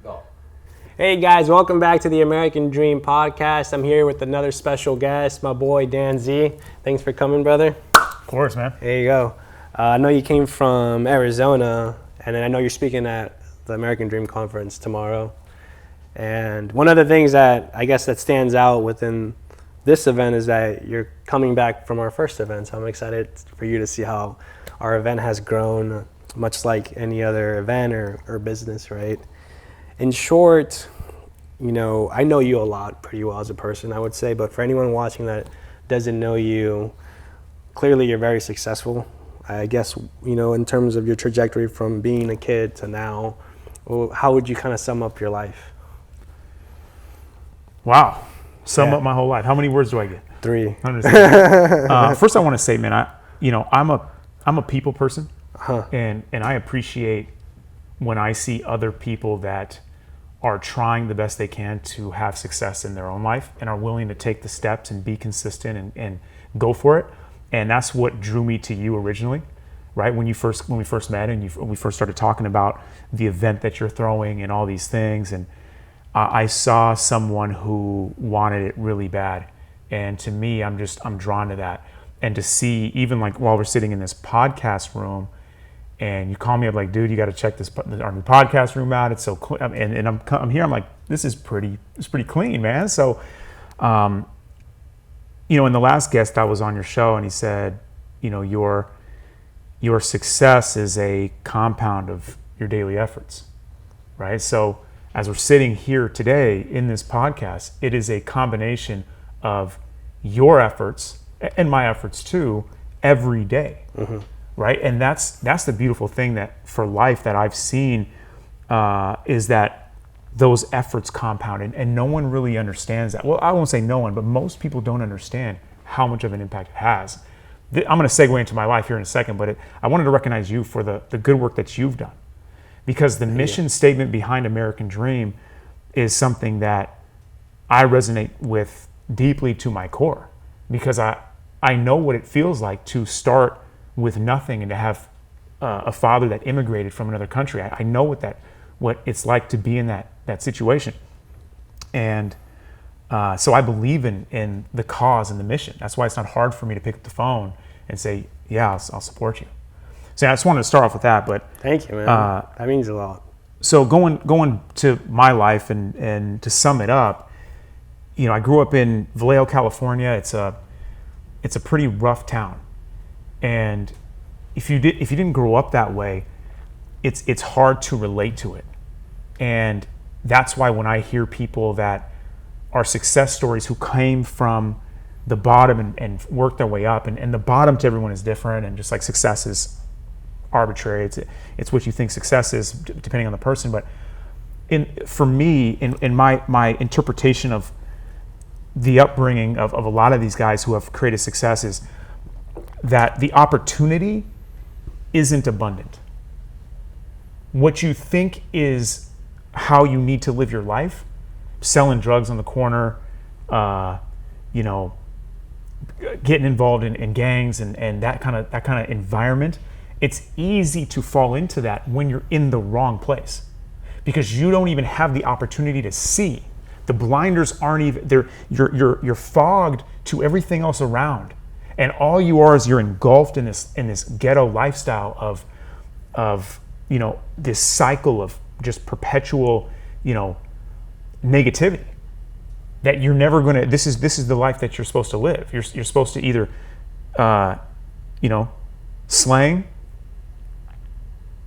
Go. Hey guys, welcome back to the American Dream podcast. I'm here with another special guest, my boy Dan Z. Thanks for coming, brother. Of course, man. There you go. I know you came from Arizona, and then I know you're speaking at the American Dream Conference tomorrow. And one of the things that I guess that stands out within this event is that you're coming back from our first event. So I'm excited for you to see how our event has grown, much like any other event or business, right? In short, you know, I know you a lot pretty well as a person, I would say, but for anyone watching that doesn't know you, clearly you're very successful. I guess, you know, in terms of your trajectory from being a kid to now, how would you kind of sum up your life? Wow. Sum up my whole life. How many words do I get? 3. First, I want to say, man, I'm a people person, and I appreciate when I see other people that are trying the best they can to have success in their own life and are willing to take the steps and be consistent and go for it. And that's what drew me to you originally, right? When we first met and we first started talking about the event that you're throwing and all these things, and I saw someone who wanted it really bad. And to me, I'm drawn to that. And to see, even like while we're sitting in this podcast room, and you call me up like, dude, you got to check our new podcast room out. It's so cool. And I'm here. I'm like, it's pretty clean, man. So, you know, in the last guest I was on your show, and he said, you know, your success is a compound of your daily efforts, right? So as we're sitting here today in this podcast, it is a combination of your efforts and my efforts too every day. Mm-hmm. Right, and that's the beautiful thing that for life that I've seen is that those efforts compound, and no one really understands that. Well, I won't say no one, but most people don't understand how much of an impact it has. I'm going to segue into my life here in a second, but I wanted to recognize you for the good work that you've done, because the mission statement behind American Dream is something that I resonate with deeply to my core, because I know what it feels like to start with nothing and to have a father that immigrated from another country. I know what it's like to be in that situation. And so I believe in the cause and the mission. That's why it's not hard for me to pick up the phone and say, yeah, I'll support you. So I just wanted to start off with that. But thank you, man. That means a lot. So going to my life and to sum it up, you know, I grew up in Vallejo, California. It's a pretty rough town. And if you didn't grow up that way, it's hard to relate to it. And that's why when I hear people that are success stories who came from the bottom and worked their way up, and the bottom to everyone is different, and just like success is arbitrary. It's what you think success is depending on the person. But for me, in my interpretation of the upbringing of a lot of these guys who have created successes, that the opportunity isn't abundant. What you think is how you need to live your life, selling drugs on the corner, you know, getting involved in gangs and that kind of environment, it's easy to fall into that when you're in the wrong place, because you don't even have the opportunity to see. The blinders aren't even there. You're fogged to everything else around. And all you are is you're engulfed in this ghetto lifestyle of you know, this cycle of just perpetual, you know, negativity. That you're never gonna. This is the life that you're supposed to live. You're supposed to either, you know, slang,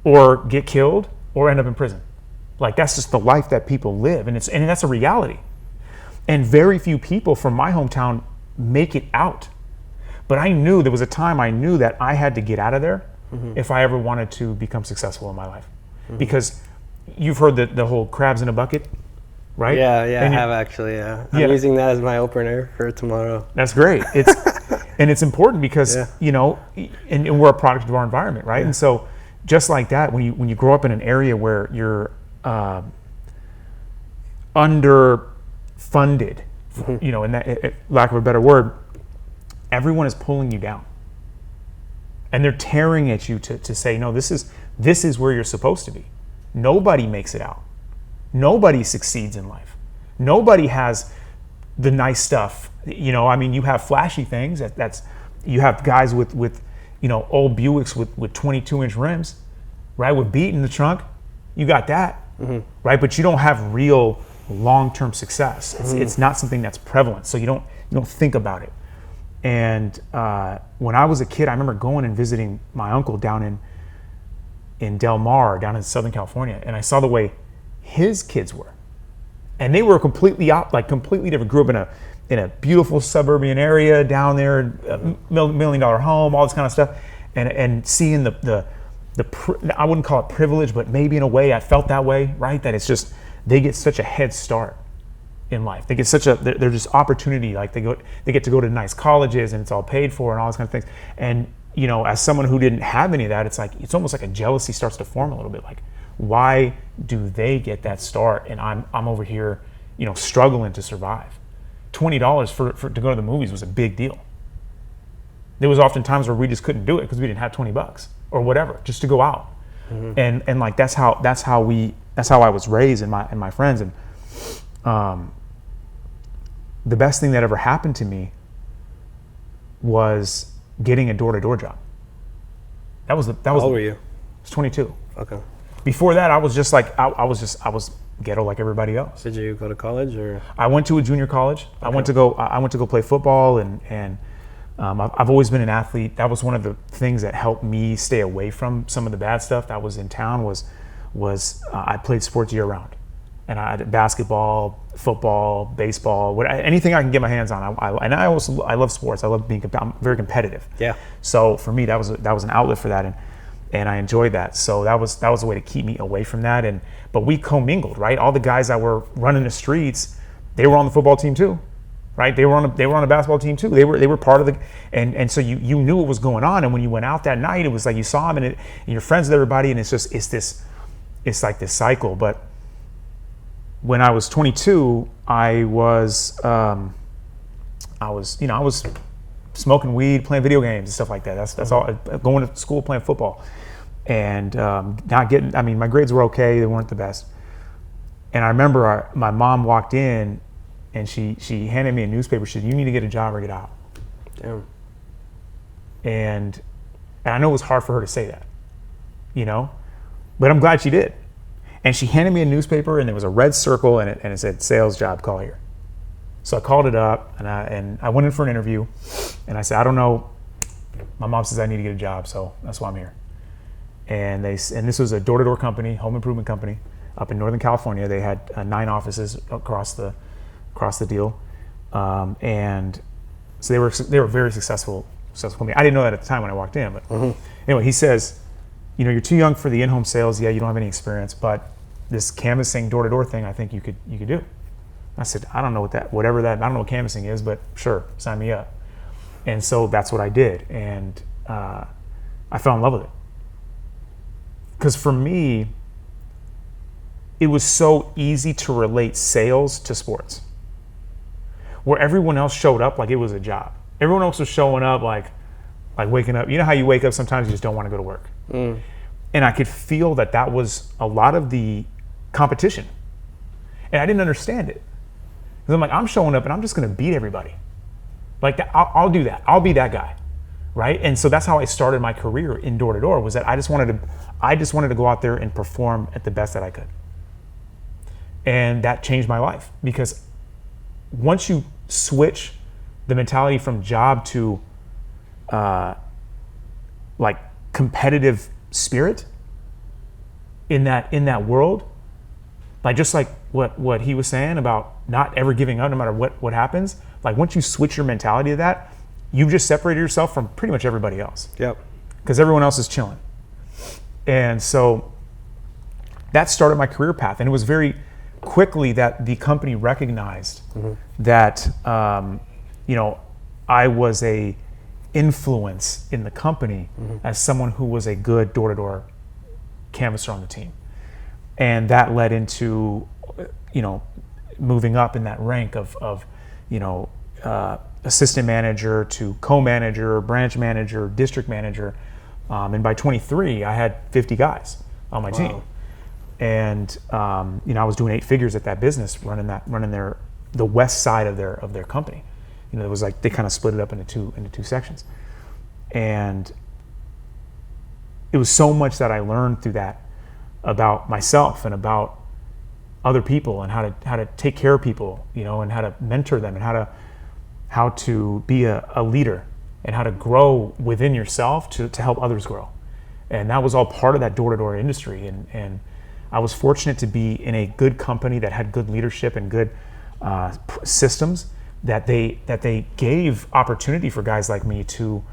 or get killed, or end up in prison. Like, that's just the life that people live, and that's a reality. And very few people from my hometown make it out. But I knew there was a time I knew that I had to get out of there if I ever wanted to become successful in my life. Because you've heard the whole crabs in a bucket, right? Yeah, I have actually, yeah. I'm using that as my opener for tomorrow. That's great. It's important because, you know, and we're a product of our environment, right? Yeah. And so just like that, when you grow up in an area where you're underfunded, you know, in that lack of a better word, everyone is pulling you down, and they're tearing at you to say, no, this is where you're supposed to be. Nobody makes it out. Nobody succeeds in life. Nobody has the nice stuff. You know, I mean, you have flashy things. You have guys with old Buicks with 22-inch rims, right? With beat in the trunk. You got that, right? But you don't have real long-term success. It's not something that's prevalent, so you don't think about it. And when I was a kid, I remember going and visiting my uncle down in Del Mar, down in Southern California, and I saw the way his kids were, and they were completely different. Grew up in a beautiful suburban area down there, $1 million home, all this kind of stuff, and seeing I wouldn't call it privilege, but maybe in a way I felt that way, right? That it's just they get such a head start in life. They get they're just opportunity. Like they get to go to nice colleges and it's all paid for and all those kind of things. And as someone who didn't have any of that, it's almost like a jealousy starts to form a little bit. Like, why do they get that start and I'm over here, struggling to survive? $20 for to go to the movies was a big deal. There was often times where we just couldn't do it because we didn't have $20 or whatever, just to go out. And like that's how I was raised and my friends. And the best thing that ever happened to me was getting a door-to-door job. How old were you? I was 22. Okay. Before that, I was just like I was ghetto like everybody else. Did you go to college or? I went to a junior college. Okay. I went to go play football and I've always been an athlete. That was one of the things that helped me stay away from some of the bad stuff that was in town. Was I played sports year round, and I did basketball, football, baseball, anything I can get my hands on. I love sports. I love I'm very competitive. Yeah. So for me, that was an outlet for that, and I enjoyed that. So that was a way to keep me away from that. But we commingled, right? All the guys that were running the streets, they were on the football team too. Right, they were on a basketball team too. They were part of the, and so you knew what was going on. And when you went out that night, it was like you saw them and you're friends with everybody, and it's like this cycle. But when I was 22, I was smoking weed, playing video games and stuff like that. That's all. Going to school, playing football, and not getting. I mean, my grades were okay. They weren't the best. And I remember my mom walked in. And she handed me a newspaper. She said, "You need to get a job or get out." Damn. And I know it was hard for her to say that, but I'm glad she did. And she handed me a newspaper, and there was a red circle, and it said "sales job, call here." So I called it up, and I went in for an interview, and I said, "I don't know. My mom says I need to get a job, so that's why I'm here." And this was a door-to-door company, home improvement company, up in Northern California. They had 9 offices across the deal, and so they were very successful company. I didn't know that at the time when I walked in, but anyway, he says, "You're too young for the in-home sales. Yeah, you don't have any experience, but this canvassing door-to-door thing, I think you could do." I said, "I don't know I don't know what canvassing is, but sure, sign me up." And so that's what I did, and I fell in love with it because for me, it was so easy to relate sales to sports. Where everyone else showed up like it was a job. Everyone else was showing up like waking up. You know how you wake up sometimes you just don't want to go to work. And I could feel that was a lot of the competition. And I didn't understand it. Because I'm like, I'm showing up and I'm just going to beat everybody. Like that, I'll do that. I'll be that guy, right? And so that's how I started my career in door-to-door, was that I just wanted to go out there and perform at the best that I could. And that changed my life, because once you switch the mentality from job to like competitive spirit in that world, like just like what he was saying about not ever giving up no matter what happens, like once you switch your mentality to that, you've just separated yourself from pretty much everybody else. Yep. Because everyone else is chilling. And so that started my career path, and it was very quickly that the company recognized that I was a influence in the company as someone who was a good door-to-door canvasser on the team, and that led into moving up in that rank of assistant manager to co-manager, branch manager, district manager, and by 23 I had 50 guys on my team. And I was doing 8 figures at that business, running the west side of their company. It was like they kind of split it up into two sections, and it was so much that I learned through that about myself and about other people and how to take care of people, and how to mentor them and how to be a leader and how to grow within yourself to help others grow. And that was all part of that door-to-door industry. And I was fortunate to be in a good company that had good leadership and good systems that they gave opportunity for guys like me to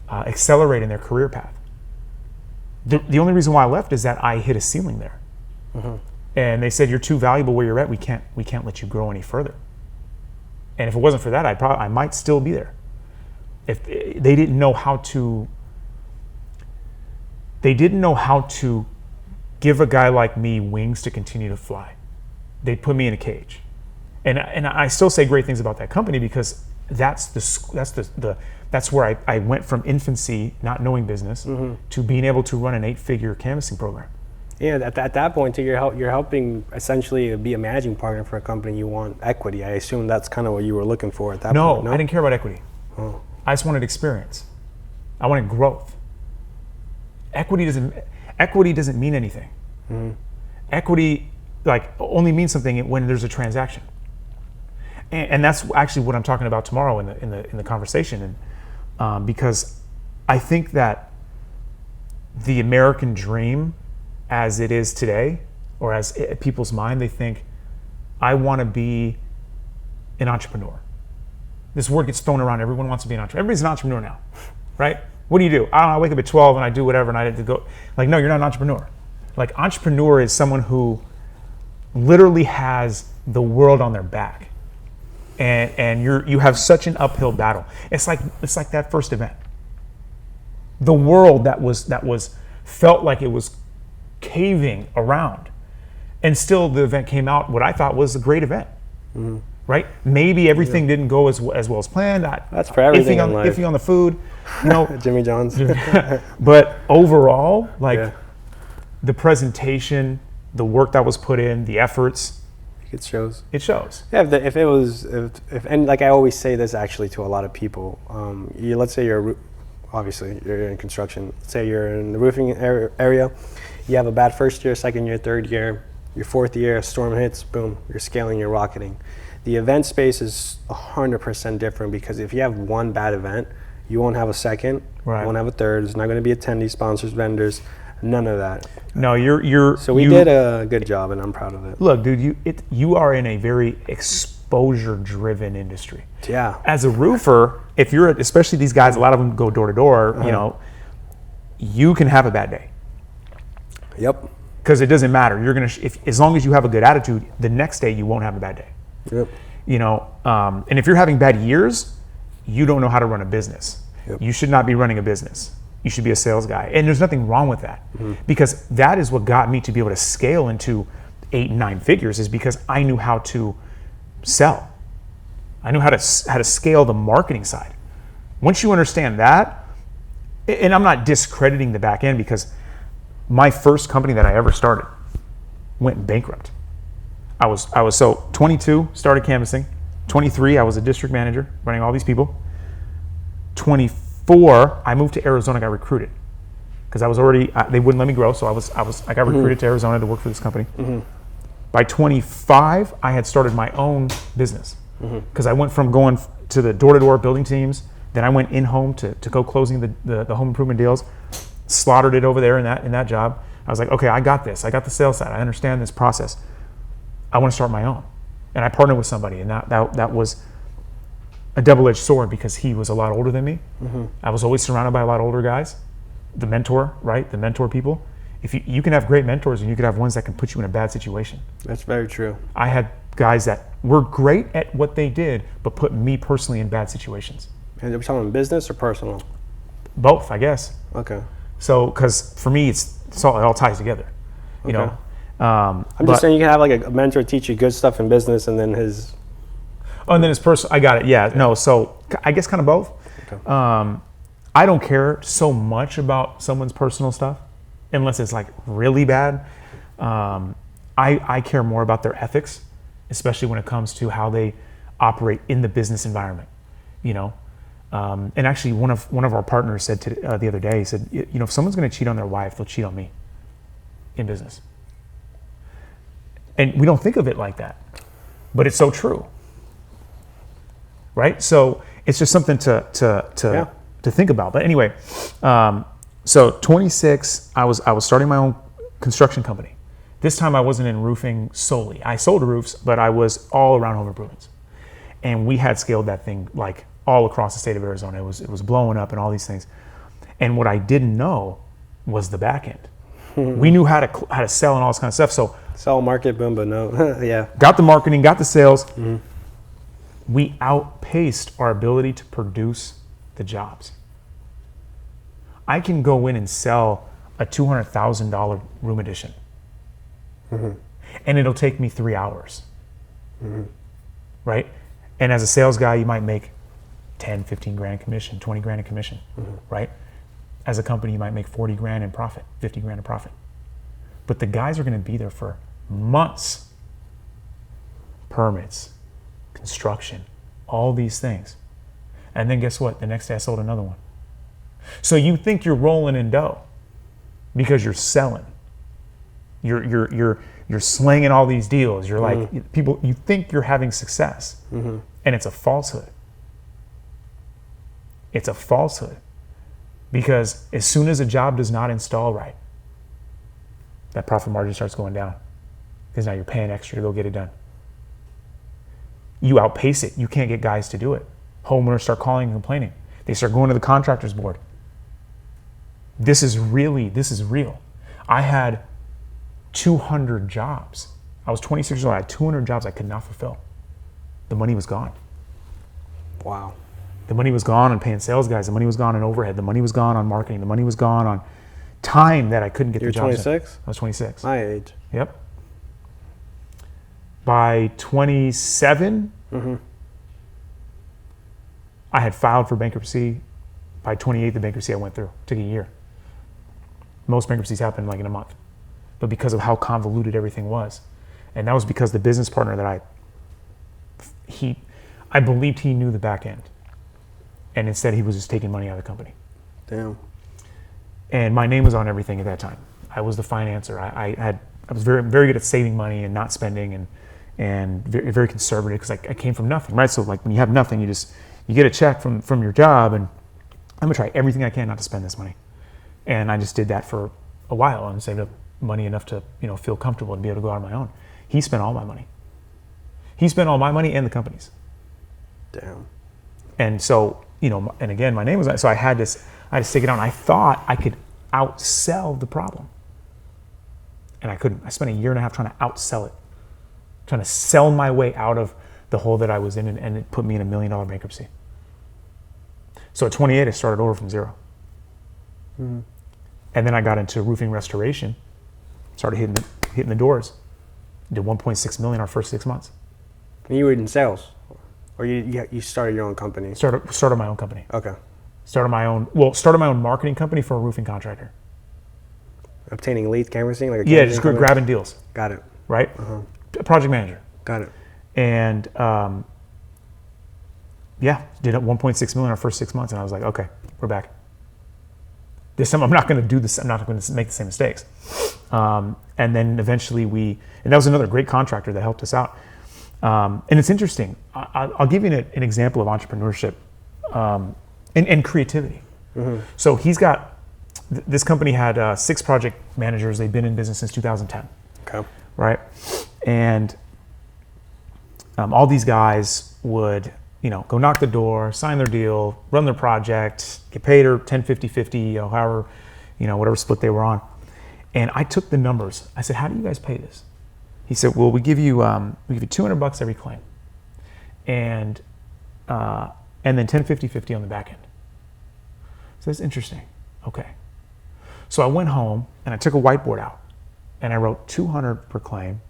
accelerate in their career path. The only reason why I left is that I hit a ceiling there. Mm-hmm. And they said, you're too valuable where you're at. We can't let you grow any further. And if it wasn't for that, I might still be there. If they didn't know how to give a guy like me wings to continue to fly. They put me in a cage. And I still say great things about that company because that's where I went from infancy, not knowing business, mm-hmm. to being able to run an 8-figure canvassing program. Yeah, at that point, too, you're helping essentially be a managing partner for a company. You want equity. I assume that's kind of what you were looking for at that point. No, I didn't care about equity. Oh. I just wanted experience. I wanted growth. Equity doesn't mean anything. Mm-hmm. Equity only means something when there's a transaction. And that's actually what I'm talking about tomorrow in the conversation, and because I think that the American dream, as it is today, or as people's mind, they think, I want to be an entrepreneur. This word gets thrown around. Everyone wants to be an entrepreneur. Everybody's an entrepreneur now, right? What do? I don't know. I wake up at 12 and I do whatever, and I had to go. No, you're not an entrepreneur. Entrepreneur is someone who literally has the world on their back. And you have such an uphill battle. It's like that first event. The world that was felt like it was caving around, and still the event came out what I thought was a great event. Mm-hmm. Right? Maybe everything didn't go as well as planned. That's for everything in life. Iffy on the food, Jimmy John's. But overall, the presentation, the work that was put in, the efforts. It shows. Yeah, and like I always say this actually to a lot of people. Let's say you're in construction. Let's say you're in the roofing area. You have a bad first year, second year, third year. Your fourth year, a storm hits, boom, you're scaling, you're rocketing. The event space is 100% different because if you have one bad event, you won't have a second, right. You won't have a third. There's not going to be attendees, sponsors, vendors. None of that. No, So we did a good job, and I'm proud of it. Look, dude, you are in a very exposure-driven industry. Yeah. As a roofer, if you're, especially these guys, a lot of them go door to door. Uh-huh. You can have a bad day. Yep. Because it doesn't matter. You're gonna, as long as you have a good attitude, the next day you won't have a bad day. Yep. And if you're having bad years, you don't know how to run a business. Yep. You should not be running a business. You should be a sales guy. And there's nothing wrong with that, because that is what got me to be able to scale into 8 and 9 figures, is because I knew how to sell. I knew how to scale the marketing side. Once you understand that, and I'm not discrediting the back end, because my first company that I ever started went bankrupt. I was so 22, started canvassing. 23, I was a district manager running all these people. 24, I moved to Arizona, got recruited because I was already, they wouldn't let me grow. So I got recruited to Arizona to work for this company. Mm-hmm. By 25, I had started my own business because I went from going to the door-to-door building teams. Then I went in-home to go closing the home improvement deals, slaughtered it over there in that job. I was like, okay, I got this. I got the sales side. I understand this process. I want to start my own. And I partnered with somebody, and that was a double-edged sword because he was a lot older than me. Mm-hmm. I was always surrounded by a lot older guys. The mentor, right? The mentor people. If you can have great mentors, and you can have ones that can put you in a bad situation. That's very true. I had guys that were great at what they did, but put me personally in bad situations. And you're talking business or personal? Both, I guess. Okay. So, because for me, it all ties together. You know. I'm just saying you can have like a mentor teach you good stuff in business, and then his. Oh, and then his personal. I got it. Yeah. No. So I guess kind of both. Okay. I don't care so much about someone's personal stuff, unless it's like really bad. I care more about their ethics, especially when it comes to how they operate in the business environment, you know. And actually, one of our partners said the other day, he said, you know, if someone's going to cheat on their wife, they'll cheat on me in business. And we don't think of it like that, but it's so true, right? So it's just something to think about. But anyway, so 26, I was starting my own construction company. This time I wasn't in roofing solely. I sold roofs, but I was all around home improvements. And we had scaled that thing like all across the state of Arizona. It was blowing up and all these things. And what I didn't know was the back end. We knew how to sell and all this kind of stuff. So sell, market, boom, but no, yeah. Got the marketing, got the sales. Mm-hmm. We outpaced our ability to produce the jobs. I can go in and sell a $200,000 room addition. Mm-hmm. And it'll take me 3 hours. Mm-hmm. Right? And as a sales guy, you might make 10, 15 grand in commission, 20 grand in commission, mm-hmm. right? As a company, you might make 40 grand in profit, 50 grand in profit. But the guys are going to be there for months. Permits, construction, all these things. And then guess what? The next day I sold another one. So you think you're rolling in dough because you're selling. You're slinging all these deals. You're mm-hmm. like, people, you think you're having success. Mm-hmm. And it's a falsehood. It's a falsehood. Because as soon as a job does not install right, that profit margin starts going down. Because now you're paying extra to go get it done. You outpace it. You can't get guys to do it. Homeowners start calling and complaining. They start going to the contractors board. This is real. I had 200 jobs. I was 26 years old. I had 200 jobs I could not fulfill. The money was gone. Wow. The money was gone on paying sales guys. The money was gone on overhead. The money was gone on marketing. The money was gone on time that I couldn't get the jobs. You're 26? I was 26. My age. Yep. By 27, mm-hmm. I had filed for bankruptcy. By 28, the bankruptcy I went through. It took a year. Most bankruptcies happen like in a month. But because of how convoluted everything was. And that was because the business partner that I believed he knew the back end. And instead he was just taking money out of the company. Damn. And my name was on everything at that time. I was the financer. I was very, very good at saving money and not spending and very, very conservative because I came from nothing, right? So like when you have nothing, you get a check from your job and I'm gonna try everything I can not to spend this money. And I just did that for a while and saved up money enough to, feel comfortable and be able to go out on my own. He spent all my money. He spent all my money and the company's. Damn. And so, and again, my name was on it, so I had to stick it on. I thought I could outsell the problem. And I couldn't. I spent a year and a half trying to outsell it, trying to sell my way out of the hole that I was in, and it put me in $1 million bankruptcy. So at 28, I started over from zero. Mm-hmm. And then I got into roofing restoration, started hitting the doors, did 1.6 million our first 6 months. And you were in sales, or you started your own company? Started my own company. Okay. Started my own marketing company for a roofing contractor. Obtaining leads, canvassing, like just grabbing deals. Got it. Right. Uh-huh. Project manager. Got it. And did 1.6 million our first 6 months, and I was like, okay, we're back. This time I'm not going to do this. I'm not going to make the same mistakes. And then eventually and that was another great contractor that helped us out. And it's interesting. I'll give you an example of entrepreneurship and creativity. Mm-hmm. So this company had 6 project managers. They've been in business since 2010. Okay. Right. And all these guys would, go knock the door, sign their deal, run their project, get paid or 10, 50, 50, however, whatever split they were on. And I took the numbers. I said, how do you guys pay this? He said, well, we give you $200 every claim. And then 10, 50, 50 on the back end. So that's interesting. Okay. So I went home and I took a whiteboard out and I wrote 200 per claim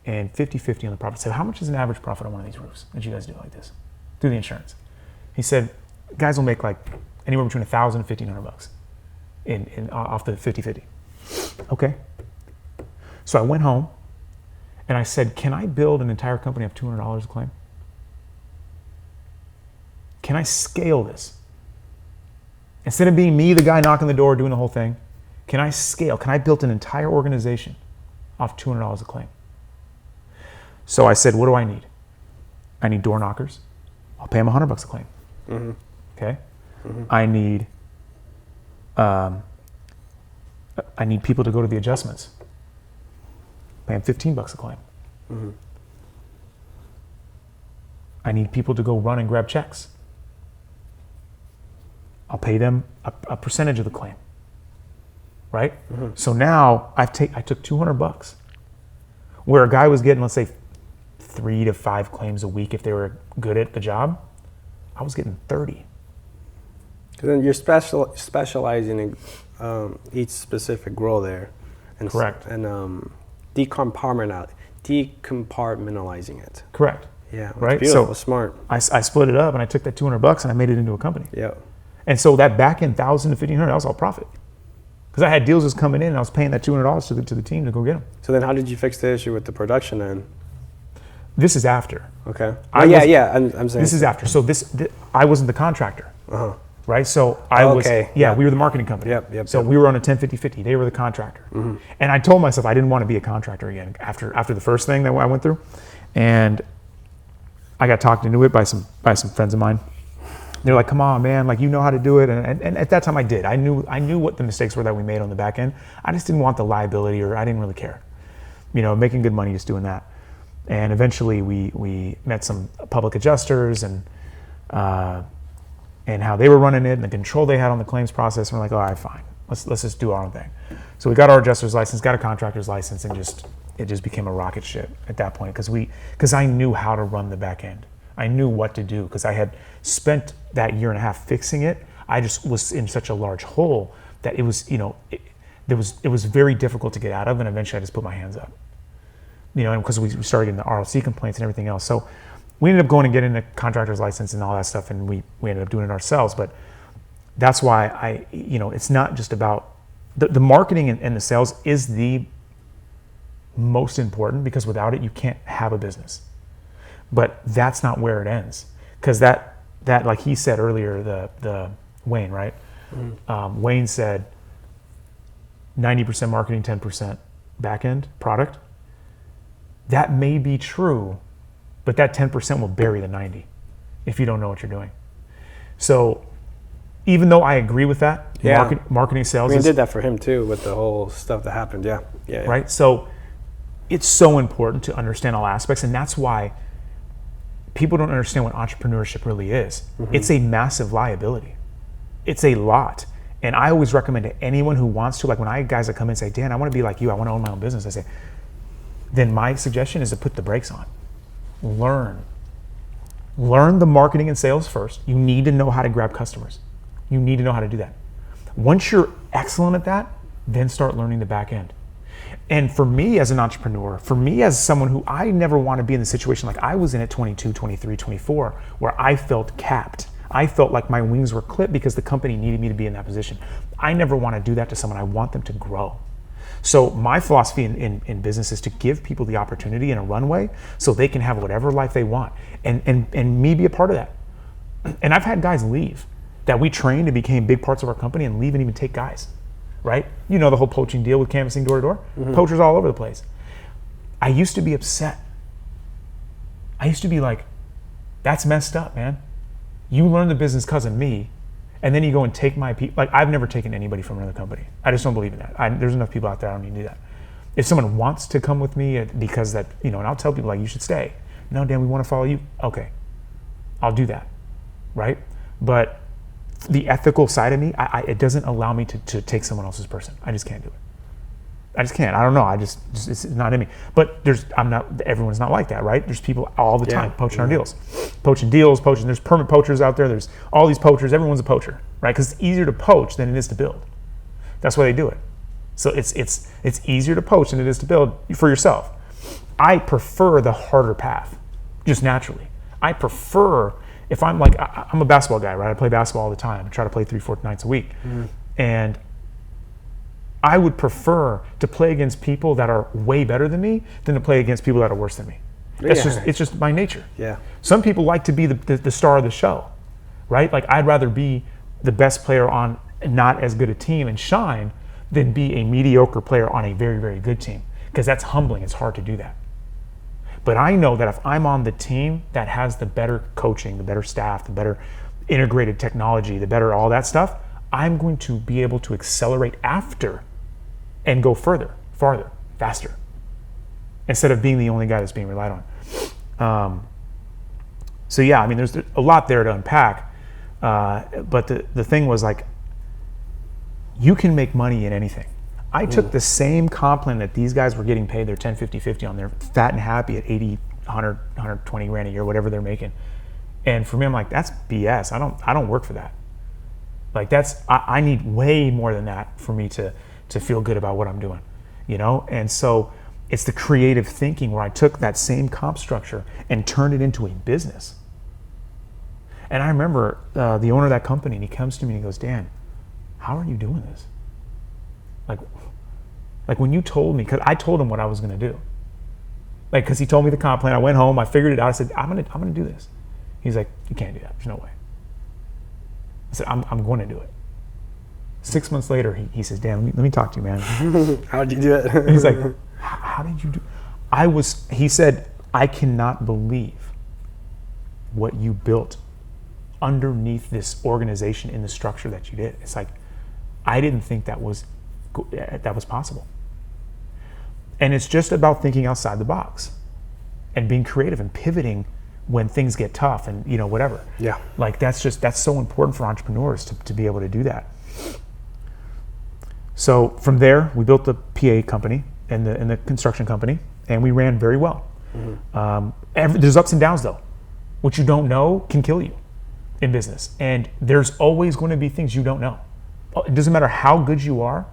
and 50, 50 on the profit. I said, how much is an average profit on one of these roofs that you guys do like this? Through the insurance. He said, guys will make like anywhere between $1,000 and $1,500 off the 50-50. Okay. So I went home and I said, can I build an entire company of $200 a claim? Can I scale this? Instead of being me, the guy knocking the door, doing the whole thing, can I scale? Can I build an entire organization off $200 a claim? So I said, what do I need? I need door knockers. I'll pay them $100 a claim. Mm-hmm. Okay. Mm-hmm. I need people to go to the adjustments. Pay them $15 a claim. Mm-hmm. I need people to go run and grab checks. I'll pay them a percentage of the claim. Right? Mm-hmm. So now I took $200, where a guy was getting, let's say, 3 to 5 claims a week if they were good at the job. I was getting 30. Because then you're specializing in each specific role there. And Correct. And decompartmentalizing it. Correct. Yeah. Right. Beautiful. So Smart. I split it up and I took that $200 and I made it into a company. Yeah. And so that back end $1,000 to $1,500, that was all profit. Because I had deals just coming in and I was paying that $200 to the team to go get them. So then how did you fix the issue with the production then? This is after. Okay. I'm saying. This is after. So I wasn't the contractor. Uh-huh. Right? So I was, okay. we were the marketing company. Yep. So we were on a 10-50-50. They were the contractor. Mm-hmm. And I told myself I didn't want to be a contractor again after the first thing that I went through. And I got talked into it by some friends of mine. They're like, come on, man, like, you know how to do it. And at that time I did. I knew what the mistakes were that we made on the back end. I just didn't want the liability, or I didn't really care. Making good money just doing that. And eventually we met some public adjusters and how they were running it and the control they had on the claims process. And we're like, all right, fine. Let's just do our own thing. So we got our adjuster's license, got a contractor's license, and it just became a rocket ship at that point because I knew how to run the back end. I knew what to do because I had spent that year and a half fixing it. I just was in such a large hole that it was, it was very difficult to get out of, and eventually I just put my hands up. And because we started getting the RLC complaints and everything else. So we ended up going and getting a contractor's license and all that stuff, and we ended up doing it ourselves. But that's why it's not just about the marketing and the sales is the most important, because without it, you can't have a business. But that's not where it ends, because that like he said earlier, the Wayne, right? Mm-hmm. Wayne said 90% marketing, 10% back end product. That may be true, but that 10% will bury the 90 if you don't know what you're doing. So even though I agree with that, marketing sales. We did that for him too with the whole stuff that happened. Yeah. Right. So it's so important to understand all aspects, and that's why people don't understand what entrepreneurship really is. Mm-hmm. It's a massive liability. It's a lot. And I always recommend to anyone who wants to, like when I have guys that come in and say, Dan, I want to be like you, I want to own my own business. I say, then my suggestion is to put the brakes on. Learn the marketing and sales first. You need to know how to grab customers. You need to know how to do that. Once you're excellent at that, then start learning the back end. And for me as an entrepreneur, for me as someone who I never want to be in the situation like I was in at 22, 23, 24, where I felt capped. I felt like my wings were clipped because the company needed me to be in that position. I never want to do that to someone. I want them to grow. So my philosophy in business is to give people the opportunity and a runway so they can have whatever life they want, and me be a part of that. And I've had guys leave that we trained and became big parts of our company and leave and even take guys, right? The whole poaching deal with canvassing door to door. Mm-hmm. Poachers all over the place. I used to be upset. I used to be like, that's messed up, man. You learn the business because of me, and then you go and take my people. Like, I've never taken anybody from another company. I just don't believe in that. There's enough people out there, I don't need to do that. If someone wants to come with me because that, and I'll tell people like, you should stay. No, Dan, we want to follow you. Okay, I'll do that, right? But the ethical side of me, it doesn't allow me to take someone else's person. I just can't do it. I just can't. I don't know. It's not in me. But everyone's not like that, right? There's people all the time poaching our deals. Poaching. There's permit poachers out there. There's all these poachers. Everyone's a poacher, right? Because it's easier to poach than it is to build. That's why they do it. So it's easier to poach than it is to build for yourself. I prefer the harder path, just naturally. I prefer, if I'm like, I'm a basketball guy, right? I play basketball all the time. I try to play 3-4 nights a week. Mm-hmm. And I would prefer to play against people that are way better than me than to play against people that are worse than me. It's just my nature. Yeah. Some people like to be the star of the show, right? Like I'd rather be the best player on not as good a team and shine than be a mediocre player on a very, very good team, because that's humbling. It's hard to do that. But I know that if I'm on the team that has the better coaching, the better staff, the better integrated technology, the better all that stuff, I'm going to be able to accelerate after and go further, farther, faster, instead of being the only guy that's being relied on. So yeah, I mean, there's a lot there to unpack. But the thing was, like, you can make money in anything. I took the same comp plan that these guys were getting paid, their 10, 50, 50 on, they're fat and happy at 80, 100, 120 grand a year, whatever they're making. And for me, I'm like, that's BS. I don't work for that. Like I need way more than that for me to feel good about what I'm doing, you know? And so it's the creative thinking where I took that same comp structure and turned it into a business. And I remember the owner of that company, and he comes to me and he goes, Dan, how are you doing this? Like when you told me, because I told him what I was going to do. Like, because he told me the comp plan. I went home, I figured it out. I said, I'm gonna do this. He's like, you can't do that. There's no way. I said, I'm going to do it. 6 months later, he says, Dan, let me talk to you, man. How'd you do it? He's like, how did you do? He said, I cannot believe what you built underneath this organization in the structure that you did. It's like, I didn't think that was possible. And it's just about thinking outside the box and being creative and pivoting when things get tough and, you know, whatever. Yeah. Like that's so important for entrepreneurs to be able to do that. So from there, we built the PA company and the construction company, and we ran very well. Mm-hmm. There's ups and downs though. What you don't know can kill you in business. And there's always going to be things you don't know. It doesn't matter how good you are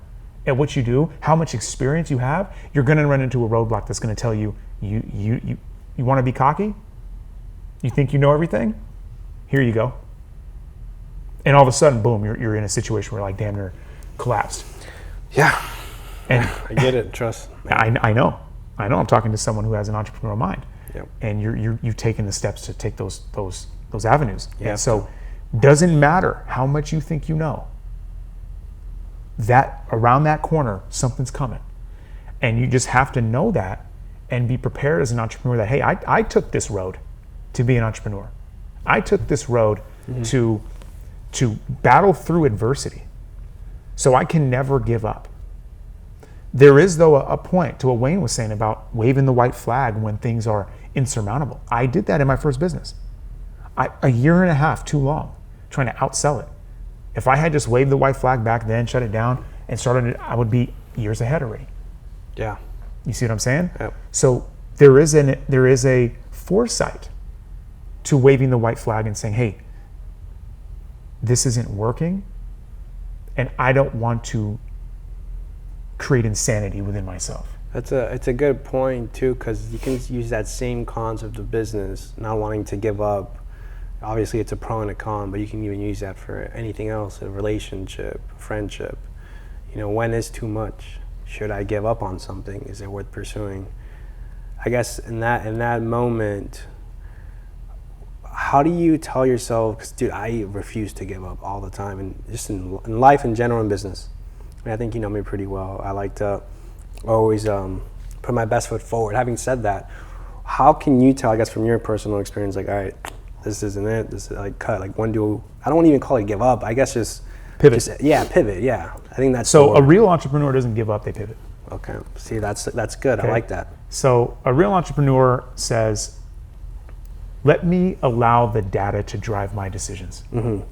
at what you do, how much experience you have, you're going to run into a roadblock that's going to tell you, you want to be cocky? You think you know everything? Here you go. And all of a sudden, boom, you're in a situation where like damn near collapsed. Yeah. And I get it, trust. I know. I'm talking to someone who has an entrepreneurial mind. Yep. And you've taken the steps to take those avenues. Yeah. And so doesn't matter how much you think you know. That around that corner, something's coming. And you just have to know that and be prepared as an entrepreneur that, hey, I took this road to be an entrepreneur. I took this road to battle through adversity. So I can never give up. There is, though, a point to what Wayne was saying about waving the white flag when things are insurmountable. I did that in my first business. A year and a half too long, trying to outsell it. If I had just waved the white flag back then, shut it down, and started it, I would be years ahead already. Yeah. You see what I'm saying? Yep. So there is a foresight to waving the white flag and saying, hey, this isn't working, and I don't want to create insanity within myself. It's a good point too, because you can use that same concept of business, not wanting to give up. Obviously, it's a pro and a con, but you can even use that for anything else, a relationship, friendship. You know, when is too much? Should I give up on something? Is it worth pursuing? I guess in that moment, how do you tell yourself, because dude, I refuse to give up all the time, and just in life in general, in business. I mean, I think you know me pretty well. I like to always put my best foot forward. Having said that, how can you tell, I guess from your personal experience, like, all right, this isn't it, this is like cut, like I don't even call it give up, I guess just pivot. Pivot, yeah. I think that's so a real entrepreneur doesn't give up, they pivot. Okay, see, that's good, okay. I like that. So a real entrepreneur says, let me allow the data to drive my decisions. Mm-hmm.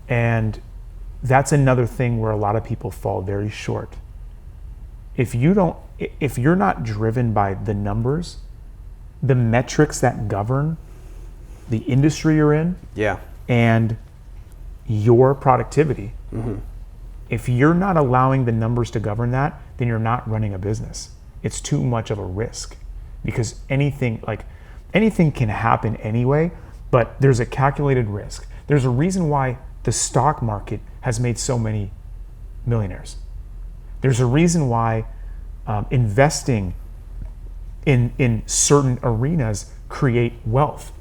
And that's another thing where a lot of people fall very short. If you're not driven by the numbers, the metrics that govern the industry you're in, yeah, and your productivity, mm-hmm. if you're not allowing the numbers to govern that, then you're not running a business. It's too much of a risk, because anything can happen anyway, but there's a calculated risk. There's a reason why the stock market has made so many multi-millionaires. There's a reason why investing in certain arenas create wealth,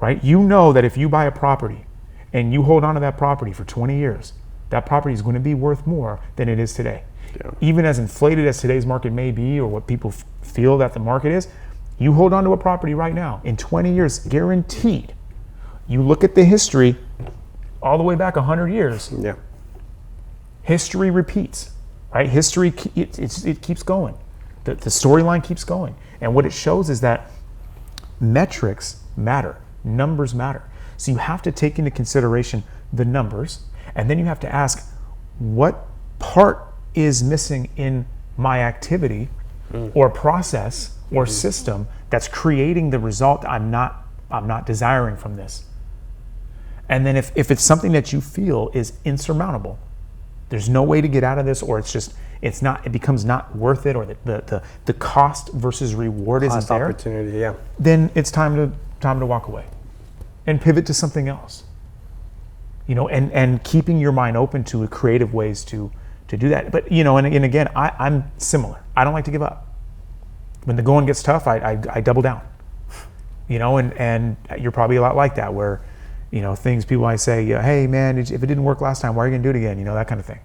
right? You know that if you buy a property and you hold on to that property for 20 years, that property is going to be worth more than it is today. Yeah. Even as inflated as today's market may be, or what people feel that the market is, you hold on to a property right now, in 20 years, guaranteed. You look at the history all the way back 100 years. Yeah. History repeats, right? History, it keeps going. The storyline keeps going. And what it shows is that metrics matter, numbers matter. So you have to take into consideration the numbers, and then you have to ask, what part is missing in my activity or process or system that's creating the result I'm not desiring from this? And then if it's something that you feel is insurmountable, there's no way to get out of this, or it becomes not worth it, or the cost versus reward isn't there, opportunity, yeah. then it's time to walk away and pivot to something else. And keeping your mind open to creative ways to do that. But and again, I'm similar. I don't like to give up. When the going gets tough, I double down. And you're probably a lot like that, where people might say, hey man, if it didn't work last time, why are you gonna do it again? That kind of thing.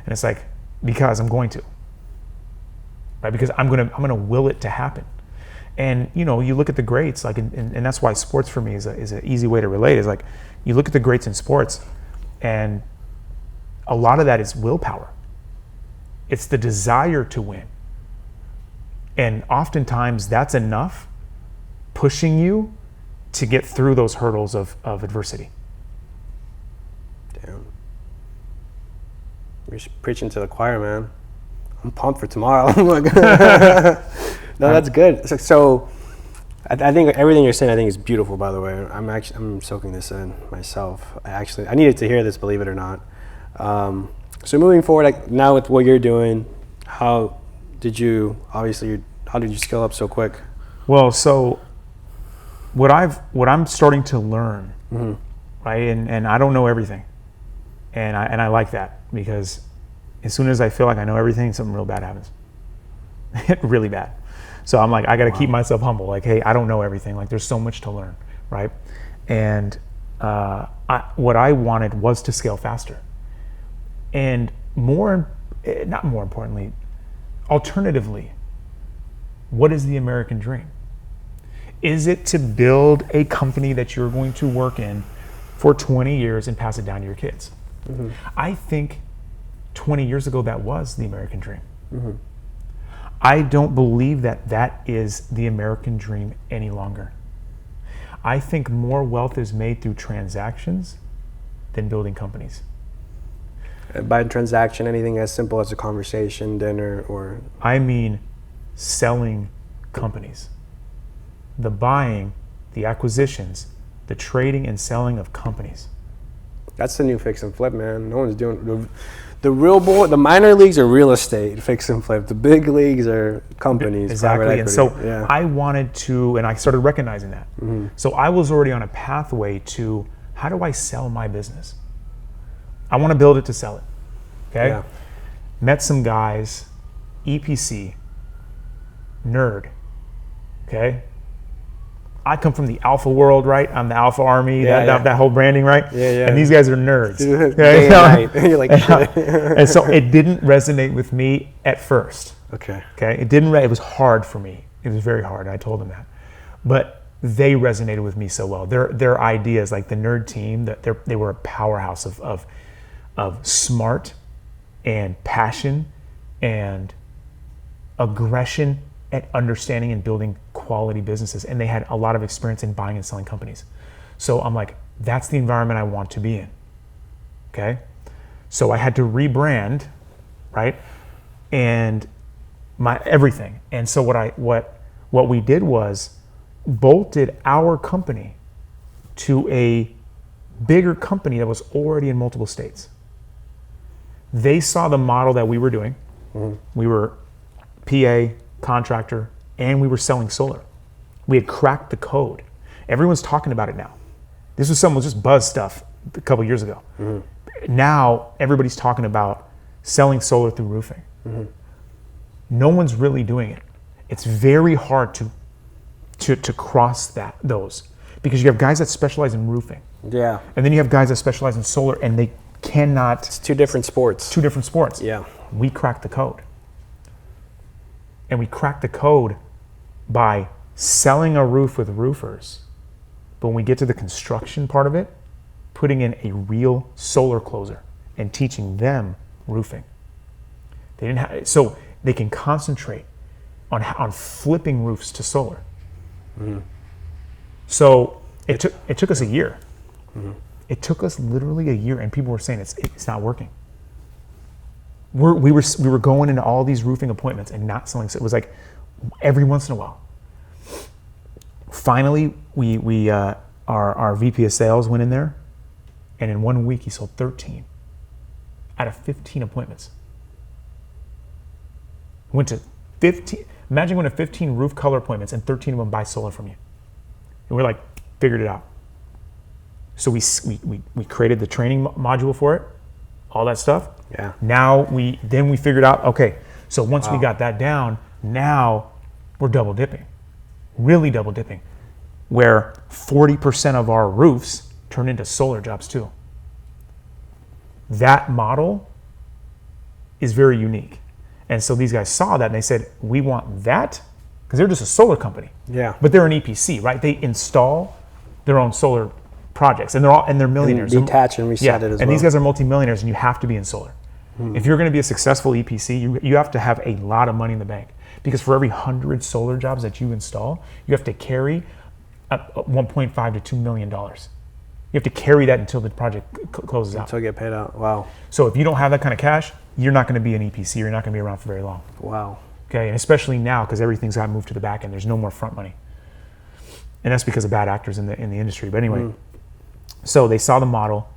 And it's like, because I'm going to, right? Because I'm gonna will it to happen. And you look at the greats, like, and that's why sports for me is an easy way to relate. Is like, you look at the greats in sports, and a lot of that is willpower. It's the desire to win. And oftentimes that's enough pushing you to get through those hurdles of adversity. Damn. You're just preaching to the choir, man. I'm pumped for tomorrow. No, that's good. So I think everything you're saying, I think, is beautiful, by the way. I'm soaking this in myself. I needed to hear this, believe it or not. So moving forward, like now with what you're doing, how did you scale up so quick? Well, so what I'm starting to learn, right? And I don't know everything, and I like that, because as soon as I feel like I know everything, something real bad happens. Really bad. So I'm like, I got to keep myself humble. Like, hey, I don't know everything. Like, there's so much to learn, right? And what I wanted was to scale faster, and not more importantly, alternatively, what is the American dream? Is it to build a company that you're going to work in for 20 years and pass it down to your kids? Mm-hmm. I think 20 years ago that was the American dream. Mm-hmm. I don't believe that is the American dream any longer. I think more wealth is made through transactions than building companies. By transaction, anything as simple as a conversation, dinner, or... I mean selling companies. The buying, the acquisitions, the trading and selling of companies. That's the new fix and flip, man. No one's doing... The minor leagues are real estate, fix and flip. The big leagues are companies. Exactly. And so I wanted to, and I started recognizing that. Mm-hmm. So I was already on a pathway to, how do I sell my business? I want to build it to sell it. Okay. Yeah. Met some guys, EPC, nerd. Okay. I come from the alpha world, right? I'm the alpha army, that whole branding, right? Yeah. And these guys are nerds. Okay? You're like, shit. And so it didn't resonate with me at first. Okay. It was hard for me. It was very hard. I told them that. But they resonated with me so well. Their ideas, like the nerd team, they were a powerhouse of smart and passion and aggression at understanding and building quality businesses. And they had a lot of experience in buying and selling companies. So I'm like, that's the environment I want to be in. Okay. So I had to rebrand, right? And my everything. And so what we did was bolted our company to a bigger company that was already in multiple states. They saw the model that we were doing. Mm-hmm. We were PA, contractor, and we were selling solar. We had cracked the code. Everyone's talking about it now. This was just buzz stuff a couple years ago. Mm-hmm. Now everybody's talking about selling solar through roofing. No one's really doing it. It's very hard to cross those because you have guys that specialize in roofing. Yeah. And then you have guys that specialize in solar, and they cannot. It's two different sports. Yeah. We cracked the code. And we cracked the code by selling a roof with roofers. But when we get to the construction part of it, putting in a real solar closer and teaching them roofing. They didn't have, so they can concentrate on flipping roofs to solar. So it took us a year. It took us literally a year, and people were saying it's not working. We were going into all these roofing appointments and not selling. So it was like every once in a while. Finally, our VP of sales went in there, and in 1 week he sold 13 out of 15 appointments. Went to 15. Imagine going to 15 roof color appointments and 13 of them buy solar from you. And we're like, figured it out. So we created the training module for it, all that stuff. Yeah. Now we figured out, okay, so once we got that down, now we're double dipping, really double dipping, where 40% of our roofs turn into solar jobs too. That model is very unique. And so these guys saw that and they said, we want that, because they're just a solar company. Yeah. But they're an EPC, right? They install their own solar projects, and they're millionaires. And detach and reset it as well. And these guys are multi-millionaires, and you have to be in solar. If you're going to be a successful EPC, you have to have a lot of money in the bank, because for every 100 solar jobs that you install, you have to carry $1.5 to $2 million. You have to carry that until the project closes out. Until you get paid out. Wow. So if you don't have that kind of cash, you're not going to be an EPC. You're not going to be around for very long. Wow. Okay, and especially now, because everything's got moved to the back end. There's no more front money, and that's because of bad actors in the industry. But anyway, so they saw the model.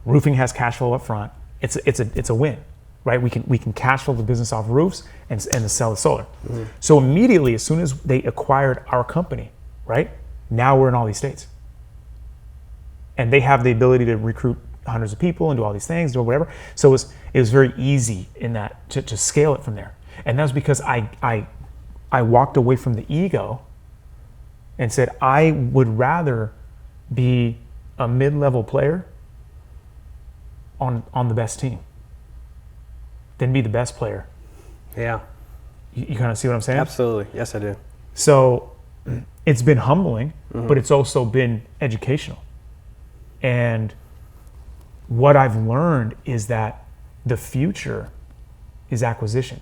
Roofing has cash flow up front. It's a win, right? We can cash flow the business off roofs and sell the solar. So immediately, as soon as they acquired our company, right, now we're in all these states, and they have the ability to recruit hundreds of people and do all these things, do whatever. So it was very easy in that to scale it from there. And that was because I walked away from the ego and said I would rather be a mid-level player on the best team than be the best player. Yeah. You kind of see what I'm saying? Absolutely. Yes, I do. So it's been humbling, but it's also been educational. And what I've learned is that the future is acquisition.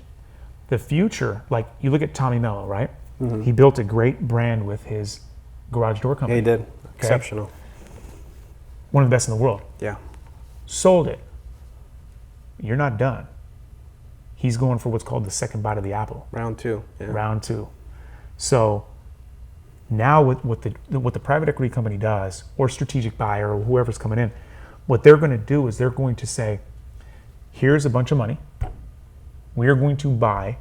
The future, like you look at Tommy Mello, right? He built a great brand with his garage door company. Yeah, he did. Exceptional. One of the best in the world. Yeah. Sold it. You're not done. He's going for what's called the second bite of the apple. Round two. Yeah. Round two. So now what the private equity company does, or strategic buyer, or whoever's coming in, what they're going to do is they're going to say, here's a bunch of money. We are going to buy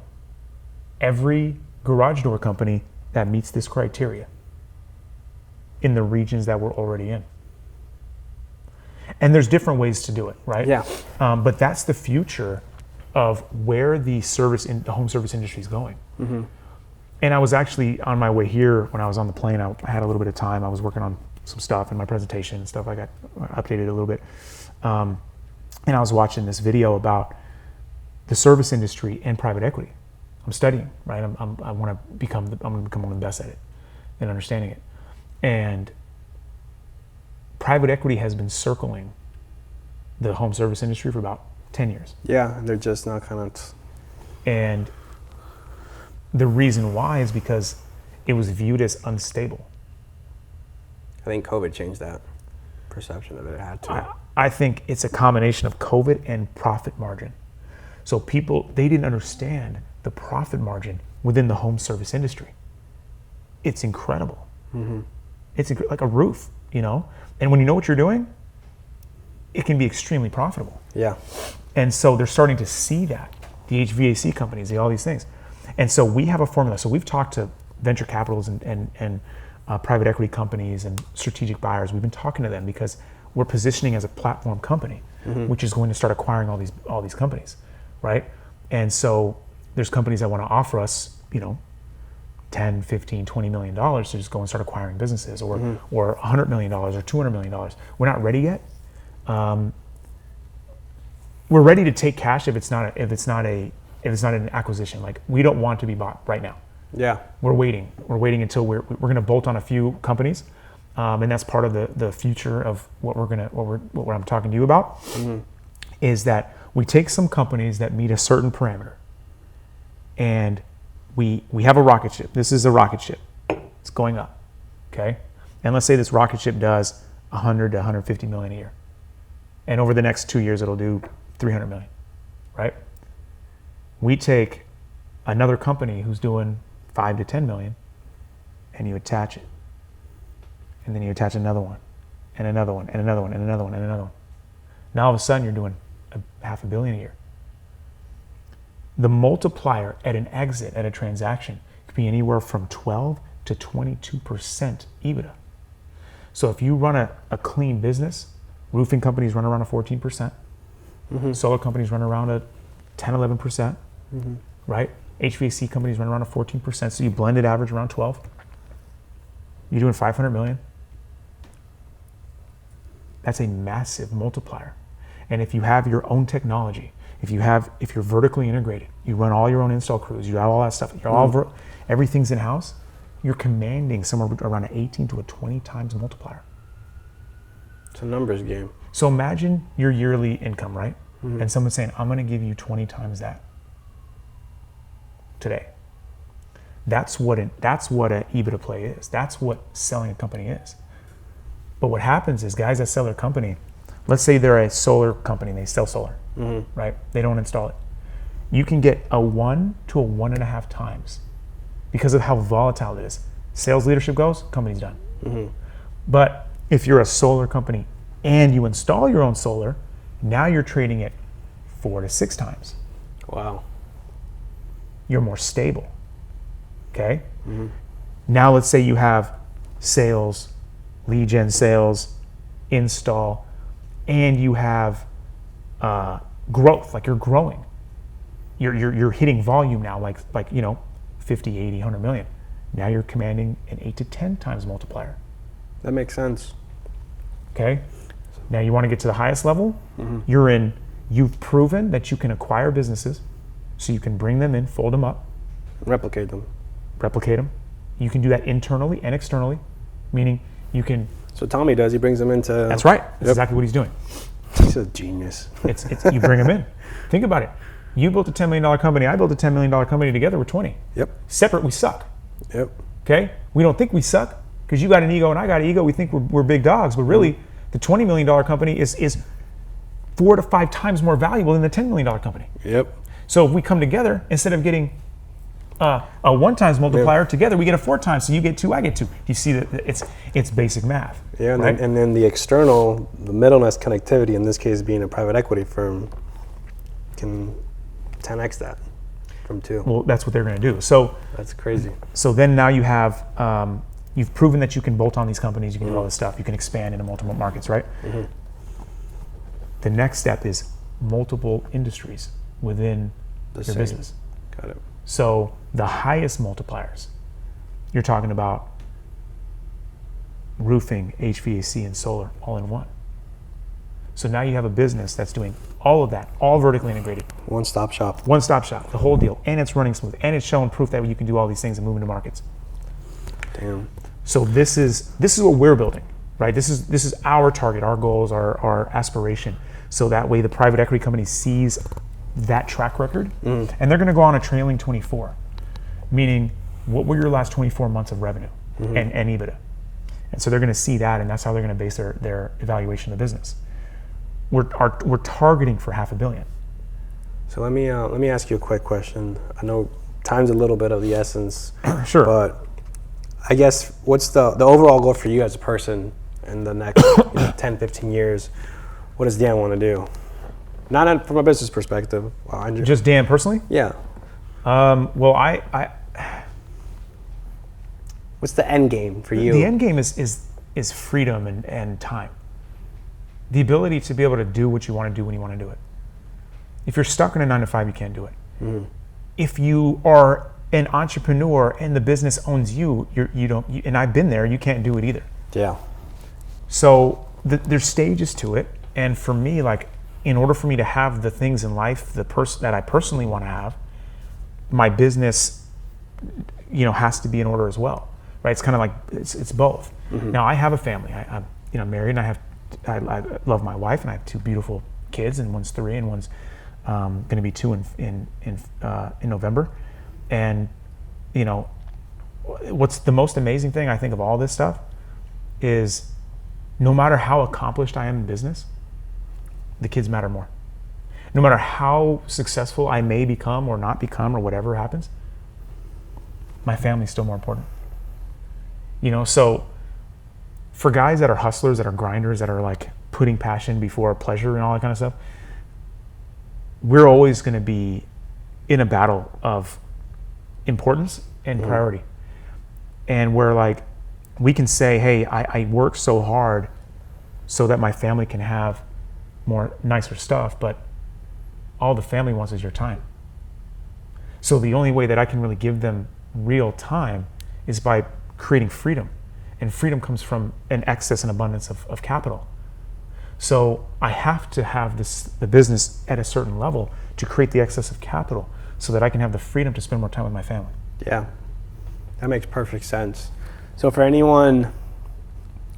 every garage door company that meets this criteria in the regions that we're already in. And there's different ways to do it, right? Yeah. But that's the future of where the home service industry is going. And I was actually on my way here when I was on the plane. I had a little bit of time. I was working on some stuff in my presentation and stuff. I got updated a little bit. And I was watching this video about the service industry and private equity. I'm studying, right? I want to become one of the best at it and understanding it. And private equity has been circling the home service industry for about 10 years. Yeah, they're just not kind of. And the reason why is because it was viewed as unstable. I think COVID changed that perception of it. It had to. I think it's a combination of COVID and profit margin. So they didn't understand the profit margin within the home service industry. It's incredible. It's like a roof, and when you know what you're doing, it can be extremely profitable. Yeah. And so they're starting to see that, the HVAC companies, all these things. And so we have a formula. So we've talked to venture capitals and private equity companies and strategic buyers. We've been talking to them because we're positioning as a platform company, which is going to start acquiring all these companies, right? And so there's companies that want to offer us, 10, 15, 20 million dollars to just go and start acquiring businesses, or $100 million or $200 million. We're not ready yet. We're ready to take cash if it's not an acquisition. Like, we don't want to be bought right now. Yeah. We're waiting until we're going to bolt on a few companies, and that's part of the future of what I'm talking to you about. Is that we take some companies that meet a certain parameter, and we have a rocket ship. This is a rocket ship. It's going up, okay? And let's say this rocket ship does 100 to 150 million a year, and over the next 2 years it'll do 300 million, right? We take another company who's doing 5 to 10 million, and you attach it, and then you attach another one, and another one, and another one, and another one, and another one. Now all of a sudden you're doing $500 million a year. The multiplier at an exit at a transaction could be anywhere from 12 to 22% EBITDA. So if you run a clean business, roofing companies run around a 14%, solar companies run around a 10, 11%, right? HVAC companies run around a 14%, so you blended average around 12. You're doing 500 million. That's a massive multiplier. And if you have your own technology, if you're vertically integrated, you run all your own install crews, you have all that stuff, everything's in-house, you're commanding somewhere around an 18 to a 20 times multiplier. It's a numbers game. So imagine your yearly income, right? And someone's saying, I'm gonna give you 20 times that today. That's what an EBITDA play is. That's what selling a company is. But what happens is guys that sell their company, let's say they're a solar company and they sell solar, right? They don't install it. You can get a 1 to a 1.5 times because of how volatile it is. Sales leadership goes, company's done. But if you're a solar company and you install your own solar, now you're trading it 4 to 6 times. Wow. You're more stable, okay? Now let's say you have sales, lead gen sales, install, and you have growth, like you're growing. You're hitting volume now, like 50, 80, 100 million. Now you're commanding an 8 to 10 times multiplier. That makes sense. Okay? Now you want to get to the highest level? You've proven that you can acquire businesses, so you can bring them in, fold them up. Replicate them. You can do that internally and externally, meaning you can... So Tommy does, he brings them into... That's right. That's exactly what he's doing. He's a genius. It's you bring them in. Think about it. You built a $10 million company, I built a $10 million company, together we're 20. Yep. Separate, we suck. Yep. Okay? We don't think we suck because you got an ego and I got an ego. We think we're big dogs, but really the $20 million company is 4 to 5 times more valuable than the $10 million company. Yep. So if we come together, instead of getting a 1 times multiplier, together we get a 4 times. So you get 2, I get 2. You see that it's basic math. Yeah, right? and then the external, the middleness connectivity, in this case being a private equity firm, can 10x that from 2. Well, that's what they're going to do. So that's crazy. So then now you have, you've proven that you can bolt on these companies, you can do all this stuff, you can expand into multiple markets, right? The next step is multiple industries within your business. Got it. So the highest multipliers, you're talking about roofing, HVAC, and solar all in one. So now you have a business that's doing all of that, all vertically integrated. One-stop shop. One-stop shop, the whole deal. And it's running smooth. And it's showing proof that you can do all these things and move into markets. Damn. So this is what we're building, right? This is our target, our goals, our aspiration. So that way the private equity company sees that track record, and they're going to go on a trailing 24, meaning what were your last 24 months of revenue and EBITDA. And so they're going to see that, and that's how they're going to base their evaluation of the business. We're targeting for $500 million. So let me ask you a quick question. I know time's a little bit of the essence. Sure. But I guess what's the overall goal for you as a person in the next 10, 15 years? What does Dan want to do? Not from a business perspective. Just Dan personally? Yeah. Well, I what's the end game for you? The end game is freedom and time. the ability to be able to do what you want to do when you want to do it. If you're stuck in a 9 to 5, you can't do it. Mm-hmm. If you are an entrepreneur and the business owns you, and I've been there, you can't do it either. Yeah. So there's stages to it. And for me, like, in order for me to have the things in life that I personally want to have, my business, has to be in order as well, right? It's kind of like it's both. Mm-hmm. Now I have a family. I'm married, and I love my wife, and I have 2 beautiful kids, and one's 3 and one's going to be 2 in November. And what's the most amazing thing I think of all this stuff is, no matter how accomplished I am in business, the kids matter more. No matter how successful I may become or not become or whatever happens, my family's still more important. So for guys that are hustlers, that are grinders, that are like putting passion before pleasure and all that kind of stuff, we're always going to be in a battle of importance and priority. And where, like, we can say, hey, I work so hard so that my family can have more nicer stuff, but all the family wants is your time. So the only way that I can really give them real time is by creating freedom. And freedom comes from an excess and abundance of capital. So I have to have the business at a certain level to create the excess of capital so that I can have the freedom to spend more time with my family. Yeah, that makes perfect sense. So for anyone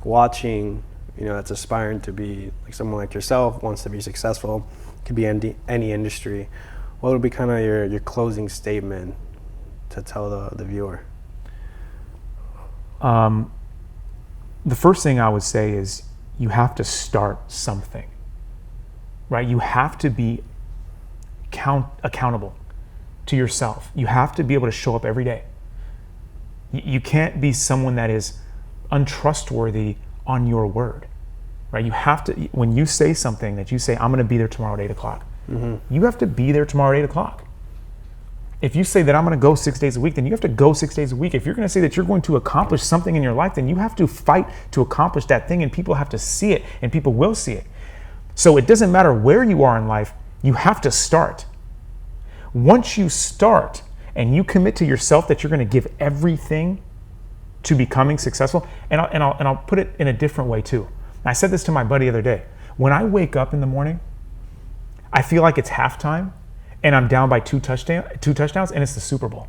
watching, that's aspiring to be like someone like yourself, wants to be successful, could be any industry, what would be kind of your closing statement to tell the viewer? The first thing I would say is, you have to start something, right? You have to be accountable to yourself. You have to be able to show up every day. You can't be someone that is untrustworthy on your word, right? You have to, when you say something that you say, I'm going to be there tomorrow at 8 o'clock, you have to be there tomorrow at 8 o'clock. If you say that I'm going to go 6 days a week, then you have to go 6 days a week. If you're going to say that you're going to accomplish something in your life, then you have to fight to accomplish that thing, and people have to see it, and people will see it. So it doesn't matter where you are in life, you have to start. Once you start and you commit to yourself that you're going to give everything to becoming successful, and I'll put it in a different way too. I said this to my buddy the other day. When I wake up in the morning, I feel like it's halftime, and I'm down by two touchdowns, and it's the Super Bowl.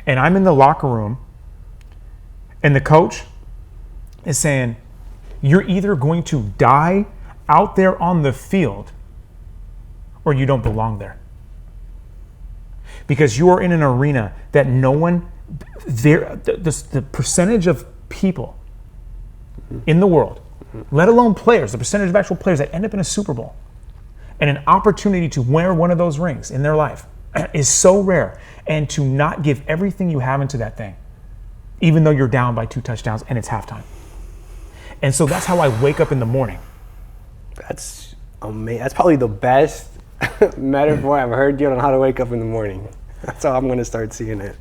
And I'm in the locker room, and the coach is saying, you're either going to die out there on the field, or you don't belong there. Because you are in an arena that no one, the percentage of people in the world, let alone players, the percentage of actual players that end up in a Super Bowl, and an opportunity to wear one of those rings in their life is so rare, and to not give everything you have into that thing, even though you're down by 2 touchdowns and it's halftime. And so that's how I wake up in the morning. That's amazing. That's probably the best metaphor I've heard you on how to wake up in the morning. That's how I'm going to start seeing it.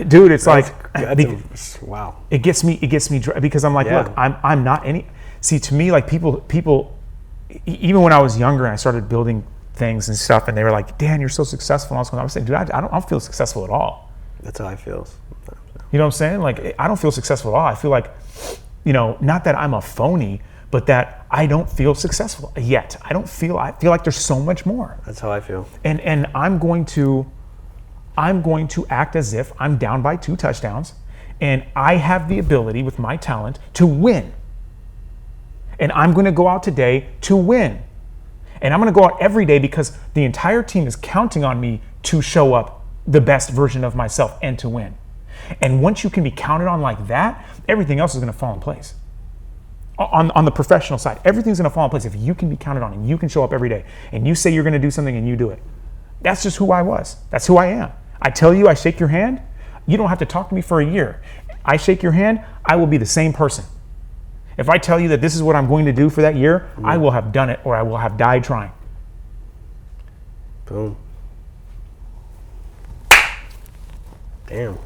Dude, it's wow. It gets me because I'm like, look, I'm not any. See, to me, like people, even when I was younger and I started building things and stuff, and they were like, Dan, you're so successful. And I was saying, dude, I don't feel successful at all. That's how I feel. You know what I'm saying? Like, I don't feel successful at all. I feel like, not that I'm a phony, but that I don't feel successful yet. I feel like there's so much more. That's how I feel. And I'm going to act as if I'm down by 2 touchdowns, and I have the ability with my talent to win. And I'm going to go out today to win. And I'm going to go out every day because the entire team is counting on me to show up the best version of myself and to win. And once you can be counted on like that, everything else is going to fall in place. On the professional side, everything's going to fall in place if you can be counted on and you can show up every day and you say you're going to do something and you do it. That's just who I was. That's who I am. I tell you, I shake your hand. You don't have to talk to me for a year. I shake your hand, I will be the same person. If I tell you that this is what I'm going to do for that year, I will have done it, or I will have died trying. Boom. Damn.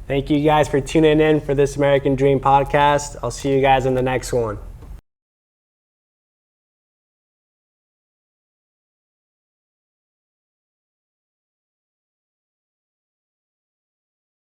Thank you guys for tuning in for this American Dream podcast. I'll see you guys in the next one.